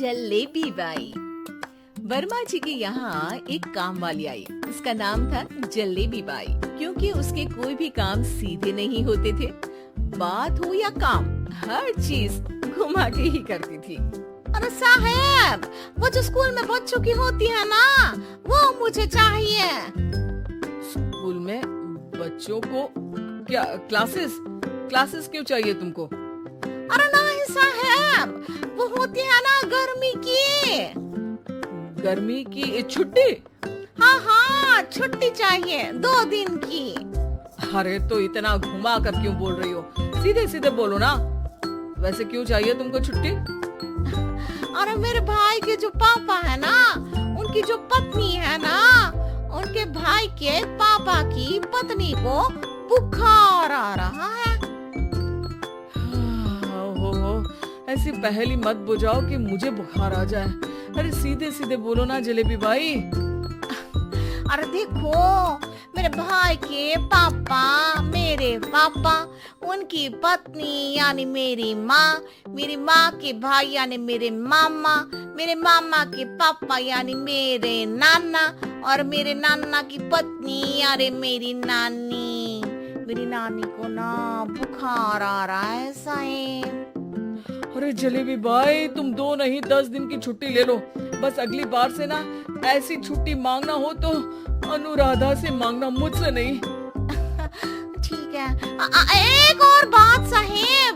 Jalebi by. Verma जी के यहाँ एक काम वाली आई। उसका नाम था जलेबी बाई, क्योंकि उसके कोई भी काम सीधे नहीं होते थे। बात हो या काम, हर चीज घुमा के ही करती थी। अरे साहब, वो जो स्कूल में बच्चों की होती है ना, वो मुझे चाहिए। स्कूल में बच्चों को क्या क्लासेस क्यों चाहिए तुमको? अरे नहीं साहब, वो होती है ना गर्मी की छुट्टी। हाँ, छुट्टी चाहिए 2 दिन की। अरे तो इतना घुमा कर क्यों बोल रही हो? सीधे सीधे बोलो ना। वैसे क्यों चाहिए तुमको छुट्टी? अरे मेरे भाई के जो पापा है ना, उनकी जो पत्नी है ना, उनके भाई के पापा की पत्नी को बुखार आ रहा है। ऐसी पहेली मत बुझाओ कि मुझे बुखार आ जाए। अरे सीधे सीधे बोलो ना जलेबी भाई। अरे देखो, मेरे भाई के पापा, मेरे पापा, उनकी पत्नी यानी मेरी माँ के भाई यानी मेरे मामा के पापा यानी मेरे नाना, और मेरे नाना की पत्नी यानी मेरी नानी को ना बुखार आ रहा है साहब। अरे जलेबी भाई, तुम 2 नहीं 10 दिन की छुट्टी ले लो। बस अगली बार से ना ऐसी छुट्टी मांगना हो तो अनुराधा से मांगना, मुझसे नहीं। ठीक है। एक और बात साहेब।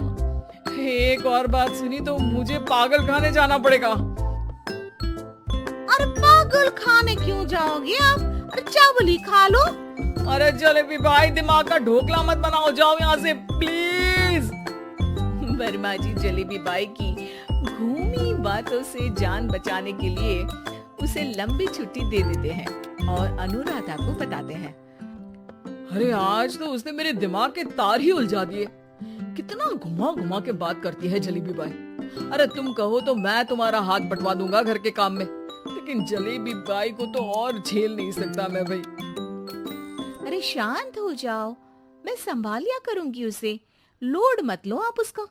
एक और बात सुनी तो मुझे पागल खाने जाना पड़ेगा। अरे पागल खाने क्यों जाओगे आप? अरे चावल ही खा लो। अरे जलेबी भाई, दिमाग का ढोकला मत बनाओ, जाओ यहाँ से प्लीज। वर्मा जी जलेबी बाई की घूमी बातों से जान बचाने के लिए उसे लंबी छुट्टी दे देते हैं और अनुराधा को बताते हैं। अरे आज तो उसने मेरे दिमाग के तार ही उलझा दिए। कितना घुमा घुमा के बात करती है जलेबी बाई। अरे तुम कहो तो मैं तुम्हारा हाथ बंटवा दूंगा घर के काम में, लेकिन जलेबी बाई को तो और झेल नहीं सकता मैं भाई। अरे शांत हो जाओ, मैं संभाल लिया करूंगी उसे, लोड मत लो आप उसको।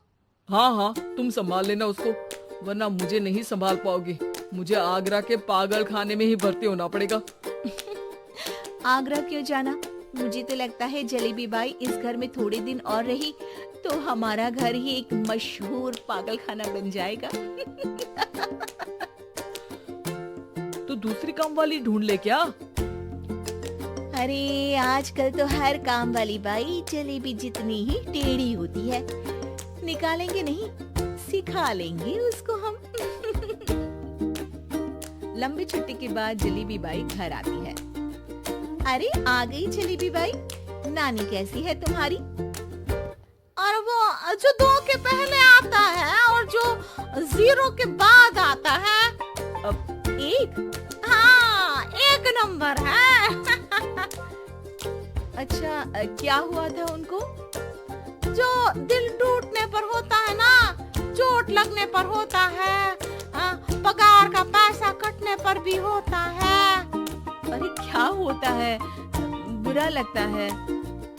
हाँ, तुम संभाल लेना उसको, वरना मुझे नहीं संभाल पाओगी। मुझे आगरा के पागल खाने में ही भर्ती होना पड़ेगा। आगरा क्यों जाना? मुझे तो लगता है जलेबी बाई इस घर में थोड़े दिन और रही तो हमारा घर ही एक मशहूर पागल खाना बन जाएगा। तो दूसरी काम वाली ढूंढ ले क्या? अरे आजकल तो हर काम वाली बाई जलेबी जितनी ही टेढ़ी होती है। निकालेंगे नहीं, सिखा लेंगे उसको हम। लंबी छुट्टी के बाद जलेबी बाई घर आती है। अरे आ गई जलेबी बाई, नानी कैसी है तुम्हारी? और वो जो 2 के पहले आता है और जो 0 के बाद आता है। अब 1? हाँ, 1 नंबर है। अच्छा, क्या हुआ था उनको? जो दिल टूटने पर होता है ना, चोट लगने पर होता है, पगार का पैसा कटने पर भी होता है। अरे क्या होता है? बुरा लगता है?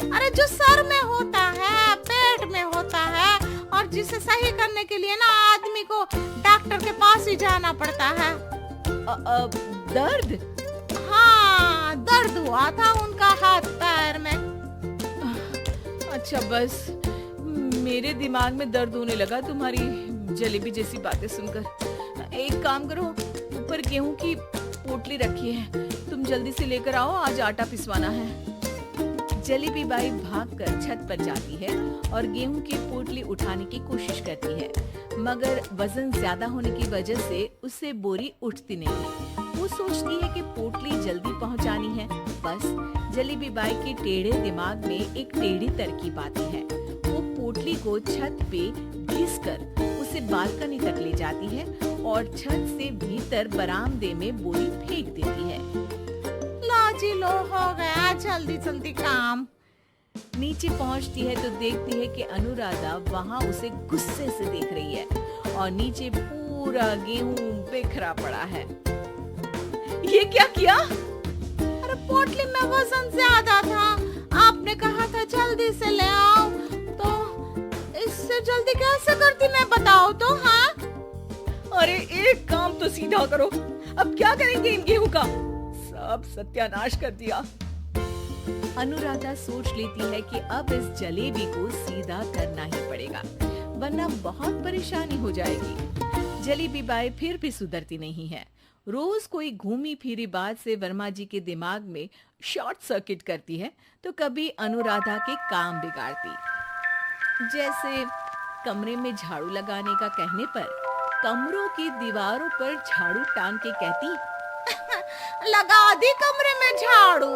अरे जो सर में होता है, पेट में होता है, और जिसे सही करने के लिए ना आदमी को डॉक्टर के पास ही जाना पड़ता है। दर्द? हाँ, दर्द हुआ था उनका हाथ पैर में। अच्छा, बस मेरे दिमाग में दर्द होने लगा तुम्हारी जलेबी जैसी बातें सुनकर। एक काम करो, ऊपर गेहूं की पोटली रखी है, तुम जल्दी से लेकर आओ, आज आटा पिसवाना है। जलेबी बाई भागकर छत पर जाती है और गेहूं की पोटली उठाने की कोशिश करती है, मगर वजन ज्यादा होने की वजह से उससे बोरी उठती नहीं। वो सोचती है कि पोटली जल्दी पहुंचानी है। बस जलेबी बाई के टेढ़े दिमाग में एक टेढ़ी तरकीब आती है। वो पोटली को छत पे घिसकर उसे बालकनी तक ले जाती है और छत से भीतर बरामदे में बोरी फेंक देती है। लाजी लो, हो गया जल्दी जल्दी काम। नीचे पहुंचती है तो देखती है कि अनुराधा वहाँ उसे गुस्से से देख रही है और नीचे पूरा गेहूं बिखरा पड़ा है। ये क्या किया? अरे पोटली में वजन ज्यादा था, आपने कहा था जल्दी से ले आओ, तो इससे जल्दी कैसे करती मैं बताओ तो। हाँ, अरे एक काम तो सीधा करो, अब क्या करेंगे इन गेहूं का? सब सत्यानाश कर दिया। अनुराधा सोच लेती है कि अब इस जलेबी को सीधा करना ही पड़ेगा, वरना बहुत परेशानी हो जाएगी। जलेबी बाई फिर भी सुधरती नहीं है। रोज कोई घूमी फिरी बात से वर्मा जी के दिमाग में शॉर्ट सर्किट करती है, तो कभी अनुराधा के काम बिगाड़ती। जैसे कमरे में झाड़ू लगाने का कहने पर कमरों की दीवारों पर झाड़ू टांग के कहती, लगा दी कमरे में झाड़ू।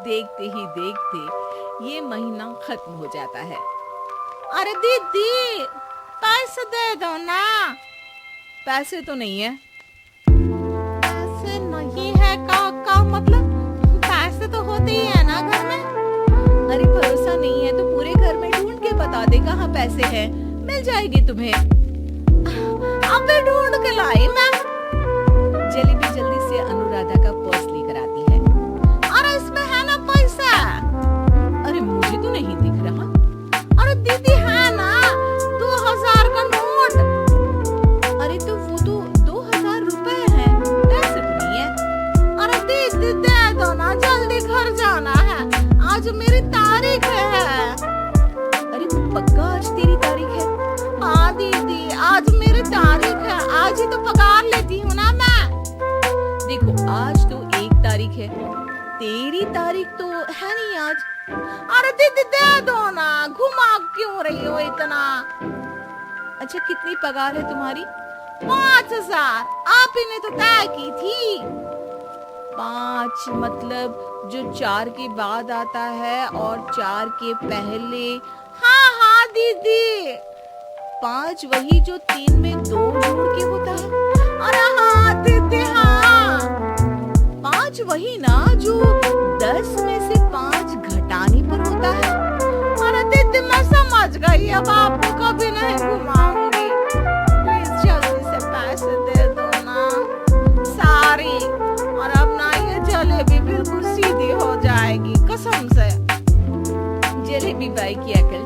देखते ही देखते ये महीना खत्म हो जाता है। अरे दीदी, पैसे दे दो ना। पैसे तो नहीं है। पैसे नहीं है का मतलब? पैसे तो होते ही है ना घर में। अरे भरोसा नहीं है तो पूरे घर में ढूंढ के बता दे कहाँ पैसे हैं, मिल जाएगी तुम्हें। अबे ढूंढ के लाई मैं। जलेबी जल्दी से अनुराधा का पर्स लेकर आती है। अरे इसमें है ना पैसा? अरे मुझे तो नहीं दिख रहा। अरे दीदी है ना 2000 का नोट। अरे तो वो तो 2000 रुपए है, पैसे तो नहीं है। अरे दीदी दे दो ना, जल्दी घर जाना है, आज मेरी तारीख है। अरे पक्का आज तेरी तारीख है? हाँ दीदी, आज मेरी तारीख है, आज ही तो पगार लेती हूँ ना मैं। देखो आज तो 1 तारीख है, तेरी तारीख तो है नहीं आज। अरे दीदी दे दो ना, घुमा क्यों रही हो इतना? अच्छा कितनी पगार है तुम्हारी? 5000, आप ही ने तो तय की थी। 5 मतलब जो 4 के बाद आता है और 4 के पहले। हाँ हाँ दीदी। 5 वही जो 3 में 2 जोड़ के होता है। अरे हाँ दीदी हाँ। 5 वही ना जो 10 में से 5 घटाने पर होता है। अरे दीदी मैं समझ गई, अब आपको कभी नहीं घुमाऊंगी। प्लीज जल्दी से पैसे दे दो ना, सारी। और अब ना ये जलेबी बिल्कुल सीधी हो जाएगी कसम से। जलेबी बाई की अकल